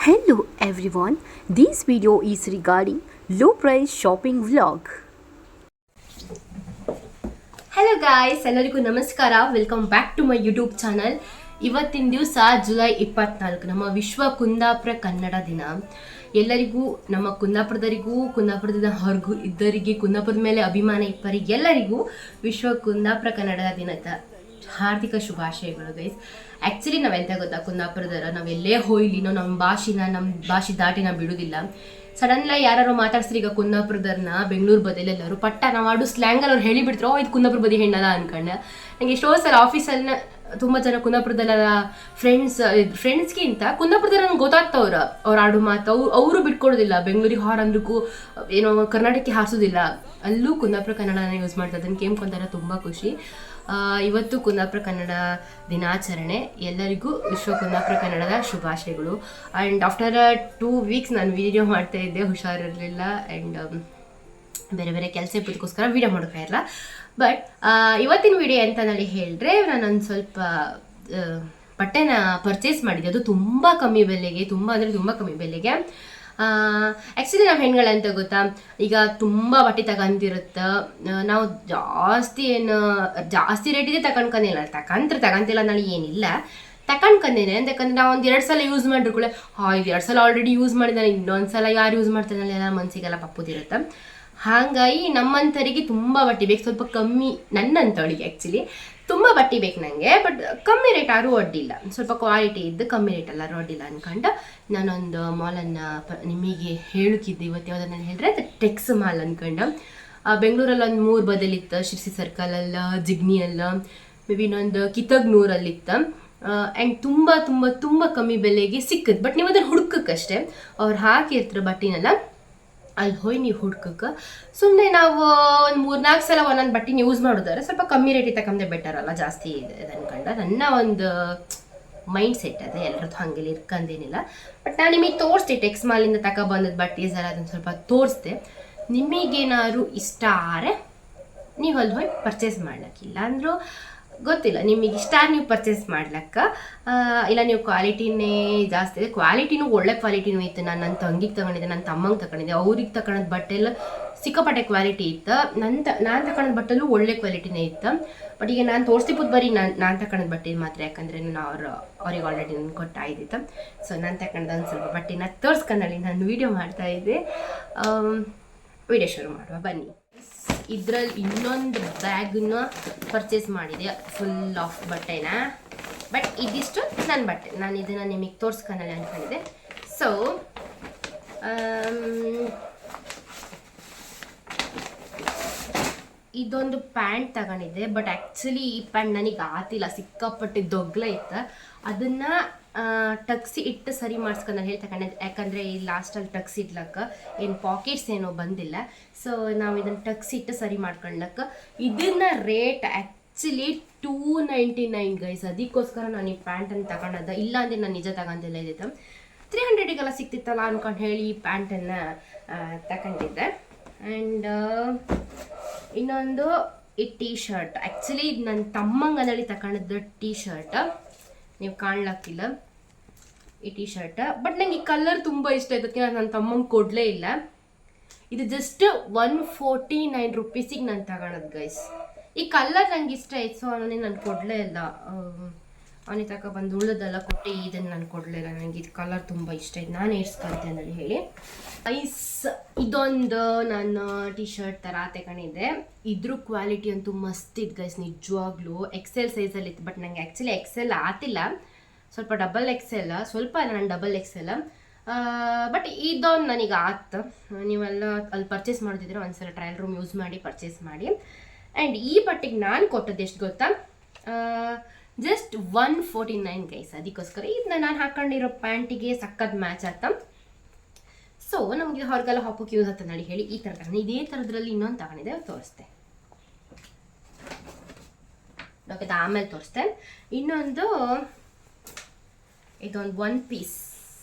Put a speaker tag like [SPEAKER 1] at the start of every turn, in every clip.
[SPEAKER 1] Hello everyone, this video is regarding low price shopping vlog.
[SPEAKER 2] Hello guys, ಎಲ್ಲರಿಗೂ ನಮಸ್ಕಾರ. Welcome back to my YouTube channel. ಇವತ್ತಿನ ದಿವಸ July 24, ನಮ್ಮ ವಿಶ್ವ ಕುಂದಾಪುರ ಕನ್ನಡ ದಿನ. ಎಲ್ಲರಿಗೂ, ನಮ್ಮ ಕುಂದಾಪುರದವರಿಗೂ, ಕುಂದಾಪುರದ ಹೊರಗು ಇದ್ದರಿಗೆ, ಕುಂದಾಪುರದ ಮೇಲೆ ಅಭಿಮಾನ ಇಪ್ಪರಿಗೆ ಎಲ್ಲರಿಗೂ ವಿಶ್ವ ಕುಂದಾಪುರ ಕನ್ನಡ ದಿನದ ಹಾರ್ದಿಕ ಶುಭಾಶಯಗಳು ಗೈಸ್. ಆ್ಯಕ್ಚುಲಿ ನಾವೆಂತ ಗೊತ್ತಾ, ಕುಂದಾಪುರದರ ನಾವೆಲ್ಲೇ ಹೋಯ್ಲಿ ನಮ್ಮ ಭಾಷೆ ದಾಟಿ ನಾವು ಬಿಡೋದಿಲ್ಲ. ಸಡನ್ಲಾಗಿ ಯಾರು ಮಾತಾಡ್ಸ್ರಿ, ಈಗ ಕುಂದಾಪುರದವ್ರನ್ನ ಬೆಂಗಳೂರು ಬದಿಯಲ್ಲಿ ಎಲ್ಲರೂ ಪಟ್ಟ ನಾವು ಆಡು ಸ್ಲ್ಯಾಂಗಲ್ಲಿ ಅವ್ರು ಹೇಳಿಬಿಡ್ತಾರೆ, ಇದು ಕುಂದಾಪುರ ಬದಿ ಹೆಣ್ಣದ ಅನ್ಕೊಂಡೆ. ನನಗೆ ಎಷ್ಟೋ ಸಲ ಆಫೀಸಲ್ಲಿ ತುಂಬ ಜನ ಕುಂದಾಪುರದಲ್ಲ ಫ್ರೆಂಡ್ಸ್ಗಿಂತ ಕುಂದಾಪುರದಲ್ಲಿ ನನಗೆ ಗೊತ್ತಾಗ್ತವ್ರು ಅವ್ರು ಆಡು ಮಾತು. ಅವರು ಬಿಟ್ಕೊಡೋದಿಲ್ಲ, ಬೆಂಗಳೂರಿಗೆ ಹಾರಂದ್ರೂ ಏನೋ ಕರ್ನಾಟಕಕ್ಕೆ ಹಾರಿಸೋದಿಲ್ಲ, ಅಲ್ಲೂ ಕುಂದಾಪುರ ಕನ್ನಡನ ಯೂಸ್ ಮಾಡ್ತಾರೆ. ಅದನ್ನು ಕೇಳ್ಕೊಂತಾರೆ, ತುಂಬ ಖುಷಿ. ಇವತ್ತು ಕುಂದಾಪುರ ಕನ್ನಡ ದಿನಾಚರಣೆ. ಎಲ್ಲರಿಗೂ ವಿಶ್ವ ಕುಂದಾಪುರ ಕನ್ನಡದ ಶುಭಾಶಯಗಳು. ಆ್ಯಂಡ್ ಆಫ್ಟರ್ 2 ವೀಕ್ಸ್ ನಾನು ವೀಡಿಯೋ ಮಾಡ್ತಾ ಇದ್ದೆ, ಹುಷಾರಿರಲಿಲ್ಲ ಆ್ಯಂಡ್ ಬೇರೆ ಬೇರೆ ಕೆಲಸ ಇಪ್ಪದಕ್ಕೋಸ್ಕರ ವೀಡಿಯೋ ಮಾಡೋಕೆ ಇರಲ್ಲ. ಬಟ್ ಇವತ್ತಿನ ವಿಡಿಯೋ ಅಂತ ನಾನು ಹೇಳಿದ್ರೆ, ನಾನೊಂದು ಸ್ವಲ್ಪ ಬಟ್ಟೆನ ಪರ್ಚೇಸ್ ಮಾಡಿದ್ದೆ. ಅದು ತುಂಬ ಕಮ್ಮಿ ಬೆಲೆಗೆ, ತುಂಬ ಕಮ್ಮಿ ಬೆಲೆಗೆ. ಆ್ಯಕ್ಚುಲಿ ನಾವು ಹೆಣ್ಗಳಂತ ಗೊತ್ತಾ, ಈಗ ತುಂಬ ಬಟ್ಟೆ ತಗೊಂತಿರುತ್ತೆ. ನಾವು ಜಾಸ್ತಿ ರೇಟಿದೆ ತಗೊಂಡ್ಕೊಂಡಿಲ್ಲ, ತಗೊಂತಿಲ್ಲ ನಾನು ಏನಿಲ್ಲ, ತಗೊಂಡ್ಕೊಂಡೇನೆ. ಯಾಕಂದ್ರೆ ನಾವು ಒಂದು 2 ಸಲ ಯೂಸ್ ಮಾಡಿರ್ಕೊಳ್ಳೆ, ಇದು 2 ಸಲ ಆಲ್ರೆಡಿ ಯೂಸ್ ಮಾಡಿದ್ದಾನೆ, ಇನ್ನೊಂದು ಸಲ ಯಾರು ಯೂಸ್ ಮಾಡ್ತಾರಲ್ಲ, ಎಲ್ಲ ಮನಸ್ಸಿಗೆಲ್ಲ ಪಪ್ಪುದಿರುತ್ತೆ. ಹಾಗಾಗಿ ನಮ್ಮಂಥರಿಗೆ ತುಂಬ ಬಟ್ಟೆ ಬೇಕು, ಸ್ವಲ್ಪ ಕಮ್ಮಿ. ನನ್ನಂಥವಳಿಗೆ ಆ್ಯಕ್ಚುಲಿ ತುಂಬ ಬಟ್ಟೆ ಬೇಕು ನನಗೆ, ಬಟ್ ಕಮ್ಮಿ ರೇಟ್ ಯಾರೂ ಅಡ್ಡಿಲ್ಲ, ಸ್ವಲ್ಪ ಕ್ವಾಲಿಟಿ ಇದ್ದು ಕಮ್ಮಿ ರೇಟ್ ಎಲ್ಲರೂ ಅಡ್ಡಿಲ್ಲ ಅಂದ್ಕೊಂಡು ನಾನೊಂದು ಮಾಲನ್ನು ನಿಮಗೆ ಹೇಳಕ್ಕಿದ್ದೆ ಇವತ್ತು. ಯಾವುದನ್ನು ಹೇಳಿದ್ರೆ ಅದು ಟೆಕ್ಸ್ ಮಾಲ್ ಅಂದ್ಕೊಂಡು. ಬೆಂಗಳೂರಲ್ಲಿ ಒಂದು 3 ಬದಲಿತ್ತು, ಶಿರ್ಸಿ ಸರ್ಕಲಲ್ಲ, ಜಿಗ್ನಿಯಲ್ಲ, ಮೇ ಬಿ ಇನ್ನೊಂದು ಕಿತ್ತಗ್ನೂರಲ್ಲಿತ್ತು. ಆ್ಯಂಡ್ ತುಂಬ ಕಮ್ಮಿ ಬೆಲೆಗೆ ಸಿಕ್ಕದು. ಬಟ್ ನೀವು ಅದನ್ನು ಹುಡ್ಕಕ್ಕಷ್ಟೇ, ಅವ್ರು ಹಾಕಿರ್ತಾರೆ ಬಟ್ಟೆನೆಲ್ಲ, ಅಲ್ಲಿ ಹೋಗಿ ನೀವು ಹುಡ್ಕಕ್ಕೆ. ಸುಮ್ಮನೆ ನಾವು ಒಂದು 3-4 ಸಲ ಒಂದೊಂದು ಬಟ್ಟೆನ ಯೂಸ್ ಮಾಡಿದ್ರೆ ಸ್ವಲ್ಪ ಕಮ್ಮಿ ರೇಟಿಗೆ ತಗೊಂಡೆ ಬೆಟರ್ ಅಲ್ಲ, ಜಾಸ್ತಿ ಇದೆ ಅನ್ಕೊಂಡು ನನ್ನ ಒಂದು ಮೈಂಡ್ ಸೆಟ್ ಅದೇ. ಎಲ್ಲರದ್ದು ಹಾಗೆಲ್ಲ ಇರ್ಕಂದೇನಿಲ್ಲ. ಬಟ್ ನಾನು ನಿಮಗೆ ತೋರಿಸ್ದೆ, ಟೆಕ್ಸ್ ಮಾಲಿಂದ ತಗೊಬಂದದ್ದು ಬಟ್ಟೆ ಸಲ ಅದನ್ನು ಸ್ವಲ್ಪ ತೋರಿಸ್ದೆ. ನಿಮಗೇನಾದ್ರು ಇಷ್ಟ ಆದರೆ ನೀವು ಅಲ್ಲಿ ಹೋಗಿ ಪರ್ಚೇಸ್ ಮಾಡ್ಲಿಕ್ಕಿಲ್ಲ ಅಂದರೂ ಗೊತ್ತಿಲ್ಲ, ನಿಮಗೆ ಇಷ್ಟ ನೀವು ಪರ್ಚೇಸ್ ಮಾಡ್ಲಕ್ಕ. ಇಲ್ಲ ನೀವು ಕ್ವಾಲಿಟಿನೇ ಜಾಸ್ತಿ ಇದೆ, ಕ್ವಾಲಿಟಿನೂ ಒಳ್ಳೆ ಕ್ವಾಲಿಟಿನೂ ಇತ್ತು. ನಾನು ನನ್ನ ತಂಗಿಗೆ ತಗೊಂಡಿದ್ದೆ, ನನ್ನ ತಮ್ಮಂಗೆ ತಗೊಂಡಿದ್ದೆ, ಅವ್ರಿಗೆ ತಗೊಳೋದು ಬಟ್ಟೆ ಎಲ್ಲ ಸಿಕ್ಕಾಪಟ್ಟೆ ಕ್ವಾಲಿಟಿ ಇತ್ತು. ನಾನು ತಗೊಳೋದು ಬಟ್ಟೆಲ್ಲೂ ಒಳ್ಳೆ ಕ್ವಾಲಿಟಿನೇ ಇತ್ತು. ಬಟ್ ಈಗ ನಾನು ತೋರಿಸ್ತಿಪ್ಪದು ಬರೀ ನಾನು ತಗೊಳೋದು ಬಟ್ಟೆ ಮಾತ್ರ, ಯಾಕಂದರೆ ನಾನು ಅವ್ರಿಗೆ ಆಲ್ರೆಡಿ ನಾನು ಕೊಟ್ಟಾಯ್ದಿತ್ತು. ಸೊ ನಾನು ತಗೊಂಡು ಒಂದು ಸ್ವಲ್ಪ ಬಟ್ಟೆನ ತೋರಿಸ್ಕೊಂಡಲ್ಲಿ ನಾನು ವೀಡಿಯೋ ಮಾಡ್ತಾಯಿದ್ದೆ. ವೀಡಿಯೋ ಶುರು ಮಾಡುವ ಬನ್ನಿ. ಇದರಲ್ಲಿ ಇನ್ನೊಂದು ಬ್ಯಾಗನ್ನ ಪರ್ಚೇಸ್ ಮಾಡಿದೆ, ಫುಲ್ ಆಫ್ ಬಟ್ಟೆನ. ಬಟ್ ಇದಿಷ್ಟು ನನ್ನ ಬಟ್ಟೆ, ನಾನು ಇದನ್ನು ನಿಮಗೆ ತೋರಿಸ್ಕೊಳ್ಳೋಣ ಅಂದ್ಕೊಂಡಿದ್ದೆ. ಸೊ ಇದೊಂದು ಪ್ಯಾಂಟ್ ತಗೊಂಡಿದ್ದೆ. ಬಟ್ ಆ್ಯಕ್ಚುಲಿ ಈ ಪ್ಯಾಂಟ್ ನನಗೆ ಆತಿಲ್ಲ, ಸಿಕ್ಕಾಪಟ್ಟೆ ದೊಗ್ಲ ಇತ್ತು. ಅದನ್ನು ಟಕ್ಸಿ ಇಟ್ಟು ಸರಿ ಮಾಡಿಸ್ಕೊಂಡು ಹೇಳಿ ತಗೊಂಡಿದ್ದೆ. ಯಾಕಂದರೆ ಈ ಲಾಸ್ಟಲ್ಲಿ ಟಕ್ಸ್ ಇಡ್ಲಕ್ಕ ಏನು ಪಾಕೆಟ್ಸ್ ಏನೋ ಬಂದಿಲ್ಲ. ಸೊ ನಾವು ಇದನ್ನು ಟಕ್ಸ್ ಇಟ್ಟು ಸರಿ ಮಾಡ್ಕೊಳ್ಳಕ್ಕೆ. ಇದನ್ನ ರೇಟ್ ಆ್ಯಕ್ಚುಲಿ 299 ಗೈಸ್. ಅದಕ್ಕೋಸ್ಕರ ನಾನು ಈ ಪ್ಯಾಂಟನ್ನು ತಗೊಂಡದ್ದು, ಇಲ್ಲ ಅಂದರೆ ನಾನು ನಿಜ ತಗೊಂಡಿಲ್ಲ. ಇದ್ದಿತ್ತು 300ಗೆಲ್ಲ ಸಿಕ್ತಿತ್ತಲ್ಲ ಅಂದ್ಕೊಂಡು ಹೇಳಿ ಈ ಪ್ಯಾಂಟನ್ನು ತಗೊಂಡಿದ್ದೆ. ಆ್ಯಂಡ್ ಇನ್ನೊಂದು ಈ ಟೀ ಶರ್ಟ್. ಆ್ಯಕ್ಚುಲಿ ಇದು ನನ್ನ ತಮ್ಮಂಗನಲ್ಲಿ ತಗೊಂಡಿದ್ದ ಟೀ ಶರ್ಟ್, ನೀವು ಕಾಣ್ಲಕ್ಕಿಲ್ಲ ಈ ಟೀ ಶರ್ಟ್. ಬಟ್ ನಂಗೆ ಈ ಕಲರ್ ತುಂಬ ಇಷ್ಟ ಆಯ್ತಕ್ಕೆ ನಾನು ನನ್ನ ತಮ್ಮಂಗೆ ಕೊಡಲೇ ಇಲ್ಲ. ಇದು ಜಸ್ಟ್ 149 ರುಪೀಸಿಗೆ ನಾನು ತಗೊಳೋದು ಗೈಸ್. ಈ ಕಲರ್ ನಂಗೆ ಇಷ್ಟ ಆಯ್ತು, ಸೊ ಅವನಿಗೆ ನಾನು ಕೊಡಲೇ ಇಲ್ಲ. ಅವನಿಗೆ ತಗೊಬಂದು ಉಳಿದೆಲ್ಲ ಕೊಟ್ಟು ಇದನ್ನು ನಾನು ಕೊಡಲಿಲ್ಲ. ನನಗೆ ಇದು ಕಲರ್ ತುಂಬ ಇಷ್ಟ ಆಯ್ತು, ನಾನು ಏರ್ಸ್ಕೊಳ್ತೇನೆ ಅಂತ ಹೇಳಿ. ಇದೊಂದು ನಾನು ಟೀ ಶರ್ಟ್ ಥರ ತಗೊಂಡಿದ್ದೆ. ಇದ್ರ ಕ್ವಾಲಿಟಿ ಅಂತೂ ಮಸ್ತ್ ಇತ್ತು ಗೈಸ್, ನಿಜವಾಗ್ಲೂ. XL ಸೈಜಲ್ಲಿ ಇತ್ತು. ಬಟ್ ನನಗೆ ಆ್ಯಕ್ಚುಲಿ XL ಆತಿಲ್ಲ, ಸ್ವಲ್ಪ XL, ಸ್ವಲ್ಪ ನಾನು XL. ಬಟ್ ಇದೊಂದು ನನಗೆ ಆತು. ನೀವೆಲ್ಲ ಅಲ್ಲಿ ಪರ್ಚೇಸ್ ಮಾಡ್ತಿದ್ರೆ ಒಂದ್ಸಲ ಟ್ರಯಲ್ ರೂಮ್ ಯೂಸ್ ಮಾಡಿ ಪರ್ಚೇಸ್ ಮಾಡಿ. ಆ್ಯಂಡ್ ಈ ಬಟ್ಟೆಗೆ ನಾನು ಕೊಟ್ಟದ್ದು ಎಷ್ಟು ಗೊತ್ತಾ, ಜಸ್ಟ್ 149 ಗೈಸ್. ಅದಕ್ಕೋಸ್ಕರ ಇದನ್ನ ನಾನು ಹಾಕೊಂಡಿರೋ ಪ್ಯಾಂಟಿಗೆ ಸಕ್ಕತ್ ಮ್ಯಾಚ್ ಆಗ್ತಾ. ಸೊ ನಮಗೆ ಹೊರಗೆಲ್ಲ ಹಾಕೋಕೆ ಯೂಸ್ ಆಗ್ತದೆ ನೋಡಿ ಹೇಳಿ ಈ ಥರ ತಗೊಂಡು. ಇದೇ ಥರದ್ರಲ್ಲಿ ಇನ್ನೊಂದು ತಗೊಂಡಿದ್ದೆ, ತೋರಿಸ್ತೆ ಓಕೆ, ಆಮೇಲೆ ತೋರಿಸ್ತೆ. ಇನ್ನೊಂದು ಇದೊಂದು ಒನ್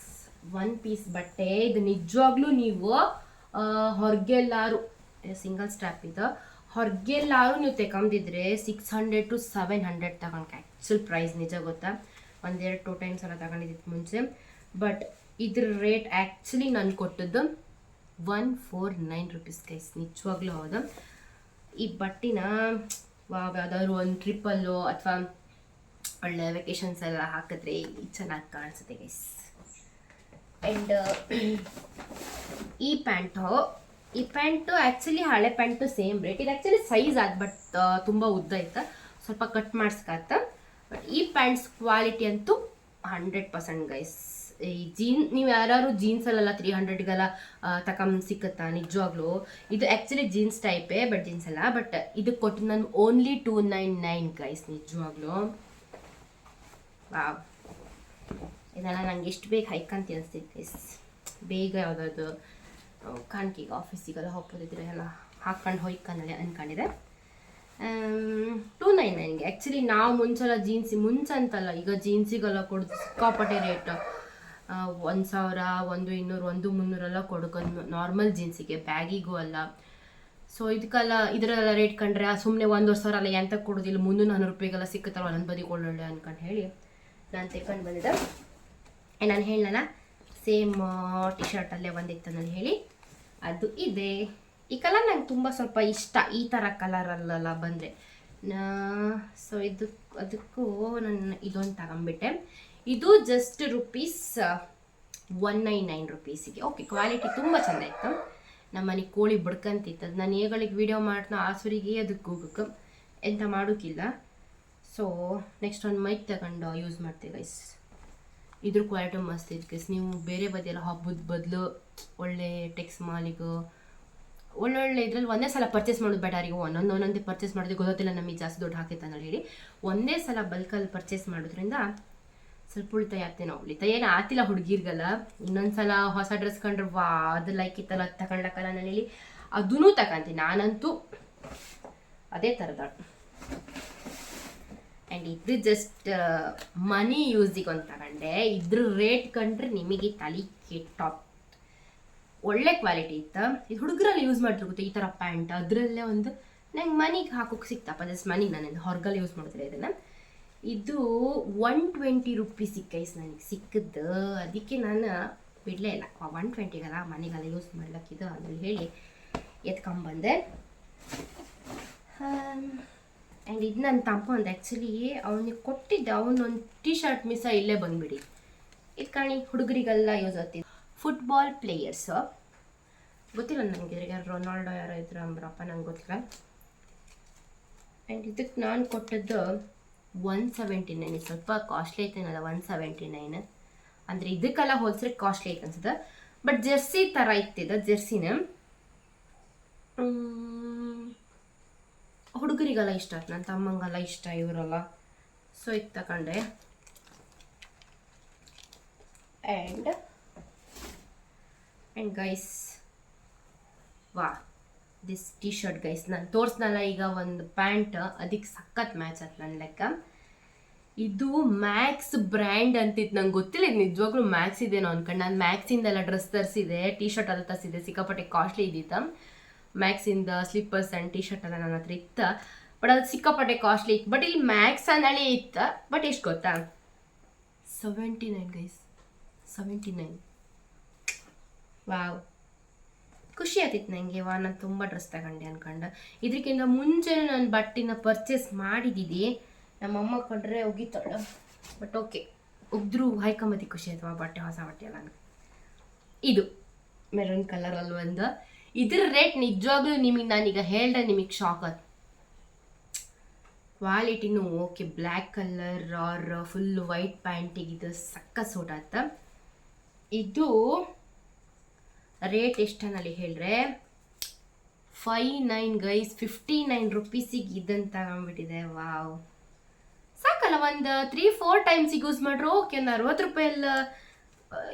[SPEAKER 2] ಪೀಸ್ ಬಟ್ಟೆ. ಇದು ನಿಜವಾಗ್ಲೂ ನೀವು ಹೊರಗೆಲ್ಲಾರು ಸಿಂಗಲ್ ಸ್ಟ್ರಾಪ್ ಇದು, ಹೊರಗೆಲ್ಲಾರು ನೀವು ತಗೊಂಡಿದ್ರೆ 600 to 700 ತಗೊಂಡು. ಆ್ಯಕ್ಚುಲ್ ಪ್ರೈಸ್ ನಿಜ ಗೊತ್ತಾ, 1-2 ಟೈಮ್ಸ್ ಎಲ್ಲ ತಗೊಂಡಿದ್ದು ಮುಂಚೆ. ಬಟ್ ಇದ್ರ ರೇಟ್ ಆ್ಯಕ್ಚುಲಿ ನಾನು ಕೊಟ್ಟದ್ದು 149 ರುಪೀಸ್ ಗೈಸ್, ನಿಜವಾಗ್ಲೂ ಹೌದು. ಈ ಬಟ್ಟೆನ ಯಾವುದಾದ್ರು ಒಂದು ಟ್ರಿಪ್ಪಲ್ಲೋ ಅಥವಾ ಒಳ್ಳೆ ವೆಕೇಶನ್ಸ್ ಎಲ್ಲ ಹಾಕಿದ್ರೆ ಚೆನ್ನಾಗಿ ಕಾಣಿಸುತ್ತೆ ಗೈಸ್. ಆ್ಯಂಡ್ ಈ ಪ್ಯಾಂಟು ಆ್ಯಕ್ಚುಲಿ ಹಳೆ ಪ್ಯಾಂಟು ಸೇಮ್ ರೇಟ್. ಇದು ಆ್ಯಕ್ಚುಲಿ ಸೈಜ್ ಆದ ಬಟ್ ತುಂಬ ಉದ್ದ ಇತ್ತು, ಸ್ವಲ್ಪ ಕಟ್ ಮಾಡಿಸ್ಕಾತ. ಬಟ್ ಈ ಪ್ಯಾಂಟ್ಸ್ ಕ್ವಾಲಿಟಿ ಅಂತೂ 100% ಗೈಸ್. ಈ ನೀವು ಯಾರು ಜೀನ್ಸಲ್ಲೆಲ್ಲ 300ಗೆಲ್ಲ ಸಿಕ್ಕತ್ತಾ ನಿಜವಾಗ್ಲೂ. ಇದು ಆ್ಯಕ್ಚುಲಿ ಜೀನ್ಸ್ ಟೈಪೇ, ಬಟ್ ಜೀನ್ಸ್ ಅಲ್ಲ. ಬಟ್ ಇದಕ್ಕೆ ಕೊಟ್ಟು ನಾನು ಓನ್ಲಿ 299 ಗೈಸ್, ನಿಜವಾಗ್ಲೂ. ವಾವ್, ಇದೆಲ್ಲ ನಂಗೆ ಎಷ್ಟು ಬೇಗ ಹೈಕಂತ ಅನಿಸ್ತಿತ್ತು ಗೈಸ್. ಬೇಗ ಯಾವುದಾದ್ರು ಕಾಣ್ಕಿಗೆ ಆಫೀಸಿಗೆಲ್ಲ ಹೋಗ್ಬೋದಿದ್ರೆ ಎಲ್ಲ ಹಾಕ್ಕೊಂಡು ಹೊಯ್ಕಂದಲೆ ಅಂದ್ಕೊಂಡಿದೆ. 299ಗೆ ಆ್ಯಕ್ಚುಲಿ ನಾವು ಮುಂಚೆಲ್ಲ ಮುಂಚೆ ಅಂತಲ್ಲ, ಈಗ ಜೀನ್ಸಿಗೆಲ್ಲ ಕೊಡೋದು ಸಿಕ್ಕಾಪಟ್ಟೆ ರೇಟ್. 1,000, 1,200, 1,300 ಕೊಡ್ಕೊಂಡು ನಾರ್ಮಲ್ ಜೀನ್ಸಿಗೆ, ಬ್ಯಾಗಿಗೂ ಅಲ್ಲ. ಸೊ ಇದಕ್ಕೆಲ್ಲ ಇದರೆಲ್ಲ ರೇಟ್ ಕಂಡ್ರೆ ಸುಮ್ಮನೆ 1,000 ಅಲ್ಲ ಎಂತ ಕೊಡೋದಿಲ್ಲ, 300-400 ರೂಪಾಯಿಗೆಲ್ಲ ಸಿಕ್ಕತ್ತಲ್ಲ ನನ್ನ ಬದಿ ಒಳ್ಳೊಳ್ಳೆ ಅನ್ಕೊಂಡು ಹೇಳಿ ನಾನು ತೆಕೊಂಡು ಬಂದಿದ್ದೆ. ನಾನು ಹೇಳಲ್ಲ ಸೇಮ್ ಟಿ ಶರ್ಟಲ್ಲೇ ಒಂದಿತ್ತು ನಾನು ಹೇಳಿ ಅದು ಇದೆ. ಈ ಕಲರ್ ನಂಗೆ ತುಂಬ ಸ್ವಲ್ಪ ಇಷ್ಟ, ಈ ಥರ ಕಲರಲ್ಲೆಲ್ಲ ಬಂದರೆ. ಸೊ ಅದಕ್ಕೂ ನಾನು ಇದೊಂದು ತಗೊಂಬಿಟ್ಟೆ. ಇದು ಜಸ್ಟ್ ₹199 ರುಪೀಸಿಗೆ. ಓಕೆ, ಕ್ವಾಲಿಟಿ ತುಂಬ ಚೆಂದ ಇತ್ತು. ನಮ್ಮ ಮನೆಗೆ ಕೋಳಿ ಬಡ್ಕಂತಿತ್ತು, ಅದು ನಾನು ಏಗಳಿಗೆ ವೀಡಿಯೋ ಮಾಡ್ತಾ ಆಸುರಿಗೆ ಅದಕ್ಕೆ ಹೋಗಕ್ಕೆ ಎಂತ ಮಾಡೋಕ್ಕಿಲ್ಲ. ಸೊ ನೆಕ್ಸ್ಟ್ ಒಂದು ಮೈಕ್ ತಗೊಂಡು ಯೂಸ್ ಮಾಡ್ತೀವಿ ಗೈಸ್. ಇದ್ರ ಕ್ವಾಲಿಟಿ ಮಸ್ತ್ ಇತ್ತು ಗೈಸ್. ನೀವು ಬೇರೆ ಬದಿಯೆಲ್ಲ ಹಬ್ಬದ ಬದಲು ಒಳ್ಳೆ ಟೆಕ್ಸ್ ಮಾಲಿಗೂ ಒಳ್ಳೊಳ್ಳೆ ಇದ್ರಲ್ಲಿ ಒಂದೇ ಸಲ ಪರ್ಚೇಸ್ ಮಾಡೋದು ಬೇಡ. ಅವರಿಗೆ ಒಂದೊಂದೇ ಪರ್ಚೇಸ್ ಮಾಡೋದು ಗೊತ್ತಿಲ್ಲ, ನಮಗೆ ಜಾಸ್ತಿ ದುಡ್ಡು ಹಾಕಿತ್ತು ಹೇಳಿ ಒಂದೇ ಸಲ ಬಲ್ಕಲ್ಲಿ ಪರ್ಚೇಸ್ ಮಾಡೋದ್ರಿಂದ ಸ್ವಲ್ಪ ಉಳಿತಾಯ ಆಗ್ತೇನೋ. ಉಳಿತಾಯ ಏನು ಆತಿಲ್ಲ ಹುಡುಗಿರ್ಗಲ್ಲ. ಇನ್ನೊಂದ್ಸಲ ಹೊಸ ಡ್ರೆಸ್ ಕಂಡ್ರೆ ಅದು ಲೈಕ್ ಇತ್ತಲ್ಲ ಅದು ತಗೊಂಡಕ್ಕಲ್ಲ ನಾನು ಹೇಳಿ ಅದೂ ತಗೊಂತೀನಿ. ನಾನಂತೂ ಅದೇ ಥರದ. ಆ್ಯಂಡ್ ಇದು ಜಸ್ಟ್ ಮನಿ ಯೂಸಿಗೆ ಒಂದು ತಗೊಂಡೆ. ಇದ್ರ ರೇಟ್ ಕಂಡ್ರೆ ನಿಮಗೆ ತಲೆ ಟಾಪ್. ಒಳ್ಳೆ ಕ್ವಾಲಿಟಿ ಇತ್ತು. ಇದು ಹುಡುಗರಲ್ಲಿ ಯೂಸ್ ಮಾಡ್ತಿರ್ಗುತ್ತೆ ಈ ಥರ ಪ್ಯಾಂಟ್. ಅದರಲ್ಲೇ ಒಂದು ನಂಗೆ ಮನಿಗೆ ಹಾಕೋಕೆ ಸಿಕ್ತಪ್ಪ, ಜಸ್ಟ್ ಮನಿಗೆ ನಾನು ಹೊರಗಲ್ಲಿ ಯೂಸ್ ಮಾಡ್ತಾರೆ ಇದನ್ನು. ಇದು 120 ರುಪೀಸಿಗೆ ಗೈಸ್ ನನಗೆ ಸಿಕ್ಕಿದ್ದು. ಅದಕ್ಕೆ ನಾನು ಬಿಡಲೇ ಇಲ್ಲ, 120ಗಲ್ಲ ಮನೆಗೆಲ್ಲ ಯೂಸ್ ಮಾಡ್ಲಿಕ್ಕಿದ್ದು ಅಂತ ಹೇಳಿ ಎತ್ಕೊಂಬಂದೆ. ಆ್ಯಂಡ್ ಇದು ನನ್ನ ತಮ್ಮ ಅಂತ ಆ್ಯಕ್ಚುಲಿ ಅವನಿಗೆ ಕೊಟ್ಟಿದ್ದೆ. ಅವನೊಂದು ಟಿ ಶರ್ಟ್ ಮಿಸ್ ಇಲ್ಲೇ ಬಂದುಬಿಡಿ. ಇದು ಕಾಣಿ ಹುಡುಗರಿಗೆಲ್ಲ ಯೂಸ್ ಆಗ್ತಿದೆ. ಫುಟ್ಬಾಲ್ ಪ್ಲೇಯರ್ಸು ಗೊತ್ತಿಲ್ಲ ನನಗೆ, ಇದ್ರಿಗೆ ರೊನಾಲ್ಡೋ ಯಾರೋ ಇದ್ರು ಅಂಬ್ರಪ್ಪ, ನಂಗೆ ಗೊತ್ತಿಲ್ಲ. ಆ್ಯಂಡ್ ಇದಕ್ಕೆ ನಾನು ಕೊಟ್ಟದ್ದು 179. ಸ್ವಲ್ಪ ಕಾಸ್ಟ್ಲಿ ಐತೆ ಅನ್ನೋದು 179 ಅಂದರೆ ಇದಕ್ಕೆಲ್ಲ ಹೋಲ್ಸ್ರೆ ಕಾಸ್ಟ್ಲಿ ಐತೆ ಅನ್ಸುತ್ತೆ. ಬಟ್ ಜೆರ್ಸಿ ಥರ ಇತ್ತಿದೆ ಜೆರ್ಸಿನ. ಹುಡುಗರಿಗೆಲ್ಲ ಇಷ್ಟ ಆಯ್ತು, ನನ್ನ ತಮ್ಮಂಗೆಲ್ಲ ಇಷ್ಟ ಇವರೆಲ್ಲ. ಸೊ ಇದು ತಗೊಂಡೆ. ಆ್ಯಂಡ್ ಗೈಸ್ ವಾ ದಿಸ್ ಟಿ ಶರ್ಟ್ ಗೈಸ್ ನಾನು ತೋರಿಸ್ನಲ್ಲ ಈಗ ಒಂದು ಪ್ಯಾಂಟ್, ಅದಕ್ಕೆ ಸಖತ್ ಮ್ಯಾಚ್ ಆಯ್ತು ನನ್ನ ಲೆಕ್ಕ. ಇದು ಮ್ಯಾಕ್ಸ್ ಬ್ರ್ಯಾಂಡ್ ಅಂತಿತ್ತು, ನಂಗೆ ಗೊತ್ತಿಲ್ಲ ಇದು ನಿಜವಾಗ್ಲೂ ಮ್ಯಾಕ್ಸ್ ಇದೇನೋ ಅನ್ಕೊಂಡು. ನಾನು ಮ್ಯಾಕ್ಸಿಂದೆಲ್ಲ ಡ್ರೆಸ್ ತರಿಸಿದೆ, ಟಿ ಶರ್ಟ್ ಎಲ್ಲ ತರಿಸಿದೆ, ಸಿಕ್ಕಾಪಟ್ಟೆ ಕಾಸ್ಟ್ಲಿ ಇದ್ದಿತ್ತು. ಮ್ಯಾಕ್ಸಿಂದ ಸ್ಲಿಪ್ಪರ್ಸ್ ಆ್ಯಂಡ್ ಟಿ ಶರ್ಟ್ ಎಲ್ಲ ನನ್ನ ಹತ್ರ ಇತ್ತು, ಬಟ್ ಅದು ಸಿಕ್ಕಾಪಟ್ಟೆ ಕಾಸ್ಟ್ಲಿ ಇತ್ತು. ಬಟ್ ಇಲ್ಲಿ ಮ್ಯಾಕ್ಸ್ ಅನ್ನಳಿ ಇತ್ತು. ಬಟ್ ಎಷ್ಟು ಗೊತ್ತಾ, 79 ಗೈಸ್, 79. ವಾವ್, ಖುಷಿ ಆಗ್ತಿತ್ತು ನನಗೆ. ನಾನು ತುಂಬ ಡ್ರೆಸ್ ತಗೊಂಡೆ ಅನ್ಕೊಂಡು. ಇದಕ್ಕಿಂತ ಮುಂಚೆ ನಾನು ಬಟ್ಟೆನ ಪರ್ಚೇಸ್ ಮಾಡಿದ್ದಿದ್ದೆ. ನಮ್ಮಮ್ಮ ಕಂಡ್ರೆ ಒಗಿತಾಳೆ, ಬಟ್ ಓಕೆ ಒಗ್ದ್ರು ಹಾಯ್ಕೊಂಬತ್ತಿ ಖುಷಿ ಆಯ್ತು ಆ ಬಟ್ಟೆ, ಹೊಸ ಬಟ್ಟೆ ಎಲ್ಲ. ಇದು ಮೆರೂನ್ ಕಲರಲ್ಲಿ ಒಂದು. ಇದ್ರ ರೇಟ್ ನಿಜವಾಗ್ಲೂ ನಿಮಗೆ ನಾನೀಗ ಹೇಳ್ದೆ ನಿಮಗೆ ಶಾಕ್ ಆಯ್ತು. ಕ್ವಾಲಿಟಿನೂ okay, black colour or full white ಪ್ಯಾಂಟಿಗೆ ಇದು ಸಕ್ಕ ಸೂಟ್ ಆಯ್ತ. ಇದು ರೇಟ್ ಎಷ್ಟನಲ್ಲಿ ಹೇಳ್ರೆ 59 ಗೈಸ್, 59 ರುಪೀಸಿಗೆ ಇದನ್ನು ತಗೊಂಡ್ಬಿಟ್ಟಿದೆ. ವಾವ್, ಸಾಕಲ್ಲ, ಒಂದು 3-4 ಟೈಮ್ಸಿಗೆ ಯೂಸ್ ಮಾಡ್ರೆ ಓಕೆ. ಒಂದು 60 ರೂಪಾಯಲ್ಲ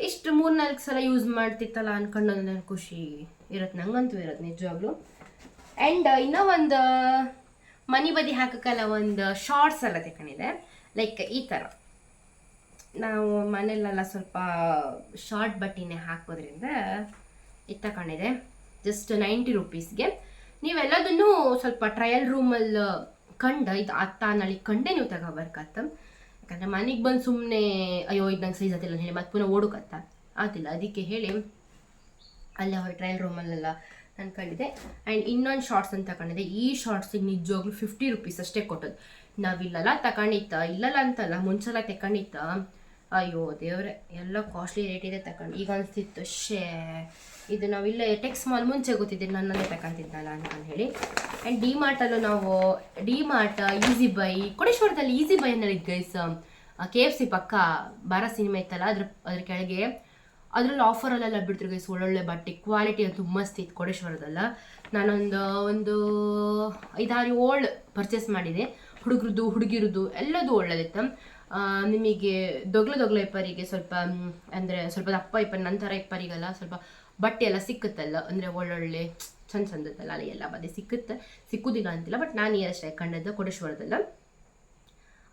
[SPEAKER 2] ಇಷ್ಟು 3-4 ಸಲ ಯೂಸ್ ಮಾಡ್ತಿತ್ತಲ್ಲ ಅನ್ಕೊಂಡು ನನ್ನ ಖುಷಿ ಇರುತ್ತೆ, ನಂಗಂತೂ ಇರುತ್ತೆ ನಿಜವಾಗ್ಲೂ. ಆ್ಯಂಡ್ ಇನ್ನೂ ಒಂದು ಮನಿ ಬದಿ ಹಾಕಕ್ಕಲ್ಲ ಒಂದು ಶಾರ್ಟ್ಸ್ ಎಲ್ಲ ತಗೊಂಡಿದೆ, ಲೈಕ್ ಈ ಥರ. ನಾವು ಮನೆಯಲ್ಲೆಲ್ಲ ಸ್ವಲ್ಪ ಶಾರ್ಟ್ ಬಟ್ಟೆನೇ ಹಾಕೋದ್ರಿಂದ ಇದು ತಗೊಂಡಿದೆ. ಜಸ್ಟ್ 90 ರುಪೀಸ್ಗೆ. ನೀವೆಲ್ಲದನ್ನು ಸ್ವಲ್ಪ ಟ್ರಯಲ್ ರೂಮಲ್ಲಿ ಇದು ನಳಿ ಕಂಡೆ ನೀವು ತಗೋಬರ್ಕತ್ತ. ಯಾಕಂದರೆ ಮನೆಗೆ ಬಂದು ಸುಮ್ಮನೆ ಅಯ್ಯೋ ಇದು ನಂಗೆ ಸೈಜ್ ಆತಿಲ್ಲ ಹೇಳಿ ಮತ್ತೆ ಪುನಃ ಓಡೋಕತ್ತ. ಆದಿಲ್ಲ. ಅದಕ್ಕೆ ಹೇಳಿ ಅಲ್ಲೇ ಹೋಗಿ ಟ್ರಯಲ್ ರೂಮಲ್ಲೆಲ್ಲ ನಾನು ಕಂಡಿದ್ದೆ. ಆ್ಯಂಡ್ ಇನ್ನೊಂದು ಶಾರ್ಟ್ಸ್ ಅಂತ ತಗೊಂಡಿದ್ದೆ. ಈ ಶಾರ್ಟ್ಸಿಗೆ ನಿಜವಾಗ್ಲೂ 50 ರೂಪೀಸ್ ಅಷ್ಟೇ ಕೊಟ್ಟದ್ದು. ನಾವಿಲ್ಲೆಲ್ಲ ತಗೊಂಡಿತ್ತ, ಇಲ್ಲಲ್ಲ ಅಂತಲ್ಲ, ಮುಂಚೆಲ್ಲ ತಗೊಂಡಿತ್ತ, ಅಯ್ಯೋ ದೇವ್ರೆ ಎಲ್ಲ ಕಾಸ್ಟ್ಲಿ ರೇಟ್ ಇದೆ ತಗೊಂಡು. ಈಗ ಅನಿಸ್ತಿತ್ತು ಇದು ನಾವಿಲ್ಲೇ ಟೆಕ್ಸ್ ಮಾಲ್ ಮುಂಚೆ ಗೊತ್ತಿದ್ದೆ ನನ್ನಲ್ಲೇ ತಗೊಂತಿದ್ದಲ್ಲ ಅಂತಂದು ಹೇಳಿ. ಆ್ಯಂಡ್ ಡಿ ಮಾರ್ಟಲ್ಲೂ ನಾವು ಡಿ-ಮಾರ್ಟ್, ಈಸಿ ಬೈ, ಕೊಡೇಶ್ವರದಲ್ಲಿ ಈಸಿ ಬೈ ಅನ್ನೋದು ಗೈಸ್, KFC ಪಕ್ಕ ಬಾರ ಸಿನಿಮಾ ಇತ್ತಲ್ಲ ಅದ್ರ ಕೆಳಗೆ ಅದ್ರಲ್ಲಿ ಆಫರಲ್ಲೆಲ್ಲ ಬಿಡ್ತಿರು ಗೈಸ್. ಒಳ್ಳೊಳ್ಳೆ ಬಟ್ಟೆ ಕ್ವಾಲಿಟಿ ಅಂತೂ ಮಸ್ತ್ ಇತ್ತು ಕೊಡೇಶ್ವರದಲ್ಲ. ನಾನೊಂದು 5-6 ಪರ್ಚೇಸ್ ಮಾಡಿದೆ. ಹುಡುಗರದ್ದು ಹುಡುಗಿರದ್ದು ಎಲ್ಲದೂ ಒಳ್ಳೇದಿತ್ತು. ನಿಮಗೆ ದೊಗ್ಲ ಇಪ್ಪರಿಗೆ ಸ್ವಲ್ಪ ಅಂದರೆ ಸ್ವಲ್ಪ ದಪ್ಪ ಇಪ್ಪರ್ ನಂತರ ಇಪ್ಪರಿಗೆಲ್ಲ ಸ್ವಲ್ಪ ಬಟ್ಟೆ ಎಲ್ಲ ಸಿಕ್ಕುತ್ತಲ್ಲ, ಅಂದರೆ ಒಳ್ಳೊಳ್ಳೆ ಚಂದದ್ದಲ್ಲ ಅಲ್ಲಿ ಎಲ್ಲ ಬದೇ ಸಿಕ್ಕುದಿಲ್ಲ ಅಂತಿಲ್ಲ. ಬಟ್ ನಾನು ಅಷ್ಟೇ ಕಂಡದ್ದು ಕೊಡೇಶ್ವರದಲ್ಲ,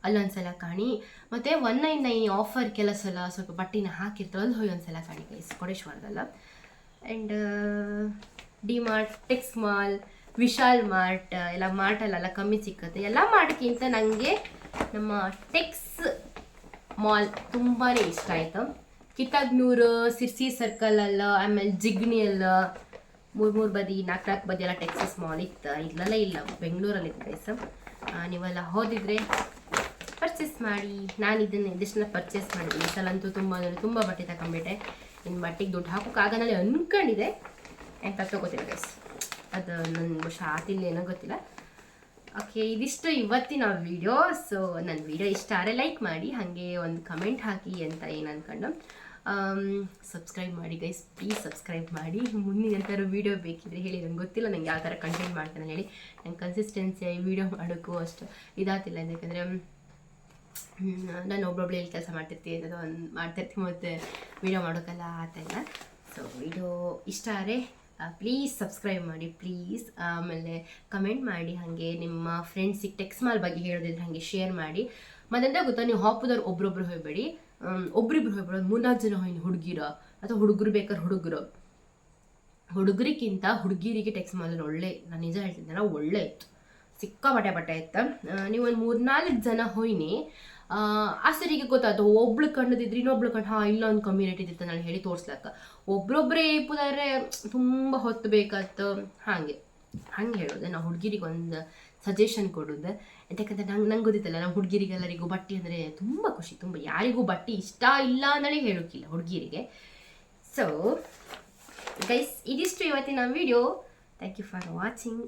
[SPEAKER 2] ಅಲ್ಲೊಂದ್ಸಲ ಕಾಣಿ. ಮತ್ತು 199 ಆಫರ್ ಕೆಲವು ಸಲ ಸ್ವಲ್ಪ ಬಟ್ಟೆನ ಹಾಕಿರ್ತಾರೆ, ಅಲ್ಲಿ ಹೋಗಿ ಒಂದ್ಸಲ ಕಾಣಿ ಗೈಸ್ ಕೊಡೇಶ್ವರದಲ್ಲ. And DMart, Tex Mall, Vishal Mart ಎಲ್ಲ ಮಾರ್ಟಲ್ಲೆಲ್ಲ ಕಮ್ಮಿ ಸಿಕ್ಕುತ್ತೆ. ಎಲ್ಲ ಮಾರ್ಟ್ಗಿಂತ ನನಗೆ ನಮ್ಮ ಟೆಕ್ಸ್ ಮಾಲ್ ತುಂಬಾ ಇಷ್ಟ ಆಯಿತು. ಕಿತ್ತಾಗ್ನೂರು, ಸಿರ್ಸಿ ಸರ್ಕಲಲ್ಲ, ಆಮೇಲೆ ಜಿಗ್ಣಿಯಲ್ಲ 3 ಬದಿ 4 ಬದಿ ಎಲ್ಲ ಟೆಕ್ಸಸ್ ಮಾಲ್ ಇತ್ತು. ಇಲ್ಲಲ್ಲ ಇಲ್ಲ, ಬೆಂಗಳೂರಲ್ಲಿ ಇತ್ತು ಗೈಸ್. ನೀವೆಲ್ಲ ಹೋದಿದ್ರೆ ಪರ್ಚೇಸ್ ಮಾಡಿ. ನಾನು ಇದನ್ನೆಲ್ಲ ಪರ್ಚೇಸ್ ಮಾಡಿದ್ದೀನಿ. ಈ ಸಲ ಅಂತೂ ತುಂಬ ಬಟ್ಟೆ ತಗೊಂಡ್ಬಿಟ್ಟೆ. ಇನ್ನು ಬಟ್ಟೆಗೆ ದುಡ್ಡು ಹಾಕೋಕ್ಕಾಗನಲ್ಲಿ ಅಂದ್ಕೊಂಡಿದೆ, ಎಂತ ತಗೋತಿಲ್ಲ ಗೈಸ್. ಅದು ನನ್ನ ಶಾತಿಲ್ಲ ಏನೋ ಗೊತ್ತಿಲ್ಲ. ಓಕೆ, ಇದಿಷ್ಟು ಇವತ್ತಿನ ವಿಡಿಯೋ. ಸೊ ನನ್ನ ವಿಡಿಯೋ ಇಷ್ಟ ಆದರೆ ಲೈಕ್ ಮಾಡಿ, ಹಾಗೆ ಒಂದು ಕಮೆಂಟ್ ಹಾಕಿ ಅಂತ ಏನು ಅಂದ್ಕೊಂಡು ಸಬ್ಸ್ಕ್ರೈಬ್ ಮಾಡಿ ಗೈಸ್, ಪ್ಲೀಸ್ ಸಬ್ಸ್ಕ್ರೈಬ್ ಮಾಡಿ. ಮುಂದಿನ ಎಂಥಾರು ವೀಡಿಯೋ ಬೇಕಿದ್ರೆ ಹೇಳಿ, ನಂಗೆ ಗೊತ್ತಿಲ್ಲ ನಂಗೆ ಯಾವ ಥರ ಕಂಟೆಂಟ್ ಮಾಡ್ತಾನೆ ಹೇಳಿ. ನಂಗೆ ಕನ್ಸಿಸ್ಟೆನ್ಸಿಯಾಗಿ ವೀಡಿಯೋ ಮಾಡೋಕ್ಕೂ ಅಷ್ಟು ಇದಾಗ್ತಿಲ್ಲ. ಯಾಕಂದರೆ ನಾನು ಒಬ್ಬೊಬ್ಬಳು ಎಲ್ಲಿ ಕೆಲಸ ಮಾಡ್ತಿರ್ತೀನಿ ಮತ್ತು ವೀಡಿಯೋ ಮಾಡೋಕ್ಕಲ್ಲ ಆಗ್ತಾಯಿಲ್ಲ. ಸೊ ವಿಡಿಯೋ ಇಷ್ಟ ಆದರೆ ಪ್ಲೀಸ್ ಸಬ್ಸ್ಕ್ರೈಬ್ ಮಾಡಿ ಪ್ಲೀಸ್. ಆಮೇಲೆ ಕಮೆಂಟ್ ಮಾಡಿ, ಹಾಗೆ ನಿಮ್ಮ ಫ್ರೆಂಡ್ಸಿಗೆ ಟೆಕ್ಸ್ ಮಾಲ್ ಬಗ್ಗೆ ಹೇಳೋದಿದ್ರೆ ಹಾಗೆ ಶೇರ್ ಮಾಡಿ. ಮತ್ತೆಂತ ಗೊತ್ತಾ, ನೀವು ಹಾಪುದವ್ರು ಒಬ್ರೊಬ್ರು ಹೋಗ್ಬೇಡಿ, ಒಬ್ರಿಬ್ರು ಹೋಗ್ಬೇಡಿ, 3-4 ಜನ ಹೋಗಿ ಹುಡುಗಿರ ಅಥವಾ ಹುಡುಗರು ಬೇಕಾದ್ರೆ ಹುಡುಗರಿಗಿಂತ ಹುಡುಗಿರಿಗೆ ಟೆಕ್ಸ್ ಮಾಲಲ್ಲಿ ಒಳ್ಳೆ, ನಾನು ನಿಜ ಹೇಳ್ತಿದ್ದೆನಲ್ಲ, ಒಳ್ಳೆ ಇತ್ತು, ಸಿಕ್ಕಾಪಟ್ಟೆ ಬಟ್ಟೆ ಇತ್ತು. ನೀವು ಒಂದು 3-4 ಜನ ಹೋಯ್ನಿ ಆ ಸರಿಗೆ ಗೊತ್ತಾಯ್ತು. ಒಬ್ಳು ಕಂಡದಿದ್ರೆ ಇನ್ನೊಬ್ಳು ಕಂಡು ಇಲ್ಲ ಒಂದು ಕಮ್ಮಿ ರೇಟ್ ಇದ್ದಿತ್ತು ನಾನು ಹೇಳಿ ತೋರಿಸ್ಲಕ್ಕ. ಒಬ್ರೊಬ್ಬರೇ ಇಪ್ಪುದಾದ್ರೆ ತುಂಬ ಹೊತ್ತು ಬೇಕಾಯ್ತು. ಹಾಗೆ ಹೇಳೋದು ನಾವು ಹುಡುಗಿರಿಗೆ ಒಂದು ಸಜೆಷನ್ ಕೊಡೋದು. ಯಾಕಂದರೆ ನಂಗೆ ಗೊತ್ತಿತ್ತಲ್ಲ, ನಾವು ಹುಡುಗಿರಿಗೆಲ್ಲರಿಗೂ ಬಟ್ಟೆ ಅಂದರೆ ತುಂಬ ಖುಷಿ, ತುಂಬ ಯಾರಿಗೂ ಬಟ್ಟೆ ಇಷ್ಟ ಇಲ್ಲ ಅಂತಲೇ ಹೇಳೋಕ್ಕಿಲ್ಲ ಹುಡುಗಿರಿಗೆ. ಸೊ ಗೈಸ್, ಇದಿಷ್ಟು ಇವತ್ತಿನ video. Thank you for watching.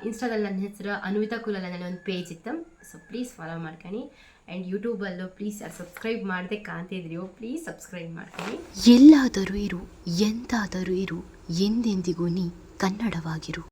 [SPEAKER 2] ಇನ್ಸ್ಟಾದಲ್ಲಿ ನನ್ನ ಹೆಸರು ಅನ್ವಿತಾ ಕುಲಲ್ ಅನ್ನೋ ಒಂದು ಪೇಜ್ ಇತ್ತು. ಸೊ ಪ್ಲೀಸ್ ಫಾಲೋ ಮಾಡ್ಕೊಳ್ಳಿ. ಆ್ಯಂಡ್ ಯೂಟ್ಯೂಬಲ್ಲೂ ಪ್ಲೀಸ್ ಸಬ್ಸ್ಕ್ರೈಬ್ ಮಾಡದೆ ಕಾಣ್ತಿದ್ರಿಯೋ, ಪ್ಲೀಸ್ ಸಬ್ಸ್ಕ್ರೈಬ್ ಮಾಡ್ಕೊಳ್ಳಿ.
[SPEAKER 1] ಎಲ್ಲಾದರೂ ಇರು, ಎಂತಾದರೂ ಇರು, ಎಂದೆಂದಿಗೂ ನೀ ಕನ್ನಡವಾಗಿರು.